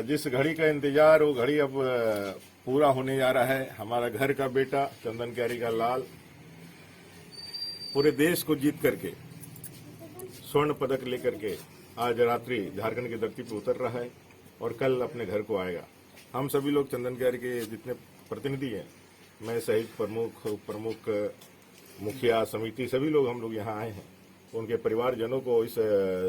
जिस घड़ी का इंतजार वो घड़ी अब पूरा होने जा रहा है। हमारा घर का बेटा चंदन क्यारी का लाल पूरे देश को जीत करके स्वर्ण पदक लेकर के आज रात्रि झारखंड की धरती पर उतर रहा है और कल अपने घर को आएगा। हम सभी लोग चंदन क्यारी के जितने प्रतिनिधि हैं, मैं सहित प्रमुख उप प्रमुख मुखिया समिति सभी लोग हम लोग यहाँ आए हैं। उनके परिवारजनों को इस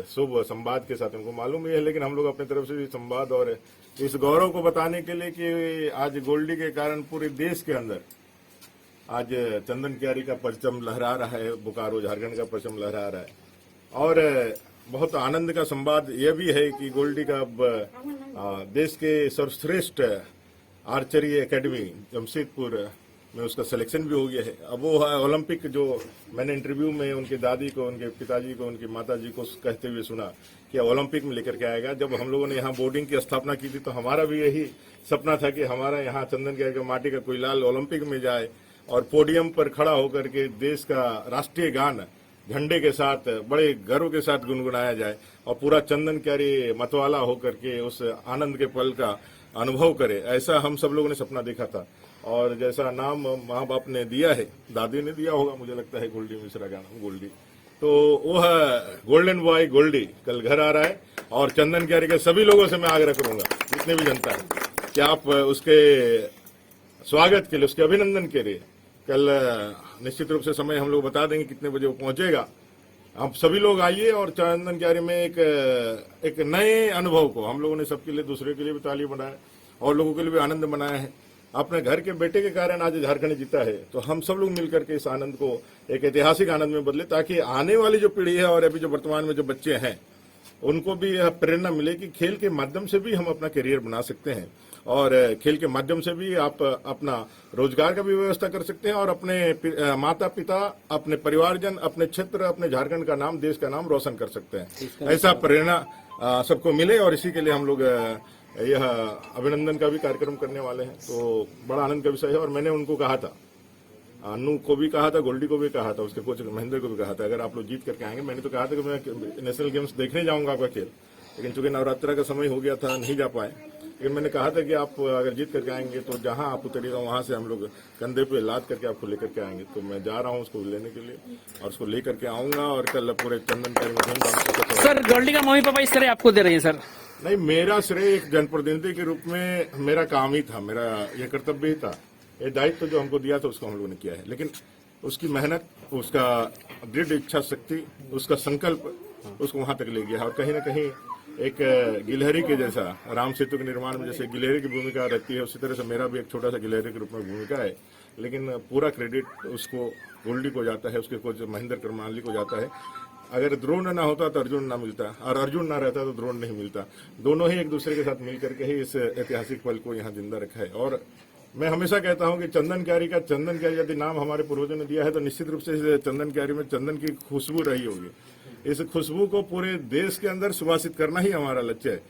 शुभ संवाद के साथ उनको मालूम ही है, लेकिन हम लोग अपनी तरफ से भी संवाद और इस गौरव को बताने के लिए कि आज गोल्डी के कारण पूरे देश के अंदर आज चंदन क्यारी का परचम लहरा रहा है, बोकारो झारखंड का परचम लहरा रहा है। और बहुत आनंद का संवाद यह भी है कि गोल्डी का अब देश के सर्वश्रेष्ठ आर्चरी एकेडमी जमशेदपुर में उसका सिलेक्शन भी हो गया है। अब वो है ओलंपिक, जो मैंने इंटरव्यू में उनके दादी को, उनके पिताजी को, उनकी माताजी को कहते हुए सुना कि ओलंपिक में लेकर के आएगा। जब हम लोगों ने यहाँ बोर्डिंग की स्थापना की थी तो हमारा भी यही सपना था कि हमारा यहाँ चंदन क्यारी का माटी का कोई लाल ओलंपिक में जाए और पोडियम पर खड़ा होकर के देश का राष्ट्रीय गान झंडे के साथ बड़े गर्व के साथ गुनगुनाया जाए और पूरा चंदन क्यारी मतवाला होकर के उस आनंद के पल का अनुभव करे। ऐसा हम सब लोगों ने सपना देखा था और जैसा नाम माँ बाप ने दिया है, दादी ने दिया होगा मुझे लगता है, गोल्डी मिश्रा का नाम गोल्डी, तो वो है गोल्डन बॉय गोल्डी कल घर आ रहा है। और चंदन क्यारी के सभी लोगों से मैं आग्रह करूंगा, जितने भी जनता है, कि आप उसके स्वागत के लिए, उसके अभिनंदन के लिए कल निश्चित रूप से समय हम लोग बता देंगे कितने बजे वो पहुंचेगा। आप सभी लोग आइए और चंदन क्यारी में एक नए अनुभव को हम लोगों ने सबके लिए, दूसरे के लिए भी ताली बनाया और लोगों के लिए भी आनंद बनाया है। अपने घर के बेटे के कारण आज झारखंड जीता है, तो हम सब लोग मिलकर के इस आनंद को एक ऐतिहासिक आनंद में बदले, ताकि आने वाली जो पीढ़ी है और अभी जो वर्तमान में जो बच्चे हैं उनको भी यह प्रेरणा मिले कि खेल के माध्यम से भी हम अपना करियर बना सकते हैं और खेल के माध्यम से भी आप अपना रोजगार का भी व्यवस्था कर सकते हैं और अपने माता पिता, अपने परिवारजन, अपने क्षेत्र, अपने झारखंड का नाम, देश का नाम रोशन कर सकते हैं। ऐसा प्रेरणा सबको मिले और इसी के लिए हम लोग यह अभिनंदन का भी कार्यक्रम करने वाले हैं। तो बड़ा आनंद का विषय है और मैंने उनको कहा था, अनु को भी कहा था, गोल्डी को भी कहा था, उसके कोच महेंद्र को भी कहा था, अगर आप लोग जीत करके आएंगे, मैंने तो कहा था कि मैं नेशनल गेम्स देखने जाऊंगा आपका खेल, लेकिन चूंकि नवरात्रि का समय हो गया था, नहीं जा पाए। लेकिन मैंने कहा था कि आप अगर जीत करके आएंगे तो जहां आप उतरिएगा वहां से हम लोग कंधे पे लाद करके आपको लेकर के आएंगे। तो मैं जा रहा हूं उसको लेने के लिए और उसको लेकर के आऊंगा और कल पूरे चंदन क्यारी में। सर, गोल्डी का मम्मी पापा इस तरह आपको दे रहे हैं सर? नहीं, मेरा श्रेय एक जनप्रतिनिधि के रूप में मेरा काम ही था, मेरा यह कर्तव्य ही था, ये दायित्व जो हमको दिया था उसको हम लोगों ने किया है। लेकिन उसकी मेहनत, उसका दृढ़ इच्छा शक्ति, उसका संकल्प उसको वहां तक ले गया और कहीं ना कहीं एक गिलहरी के जैसा, राम सेतु के निर्माण में जैसे गिलहरी की भूमिका रहती है, उसी तरह से मेरा भी एक छोटा सा गिलहरी के रूप में भूमिका है। लेकिन पूरा क्रेडिट उसको, गोल्डी को जाता है, उसके कोच महेंद्र करमाली को जाता है। अगर द्रोण ना होता तो अर्जुन ना मिलता और अर्जुन ना रहता तो द्रोण नहीं मिलता। दोनों ही एक दूसरे के साथ मिलकर के ही इस ऐतिहासिक पल को यहाँ जिंदा रखा है। और मैं हमेशा कहता हूं कि चंदन क्यारी यदि नाम हमारे पूर्वजों ने दिया है तो निश्चित रूप से इस चंदन क्यारी में चंदन की खुशबू रही होगी। इस खुशबू को पूरे देश के अंदर सुवासित करना ही हमारा लक्ष्य है।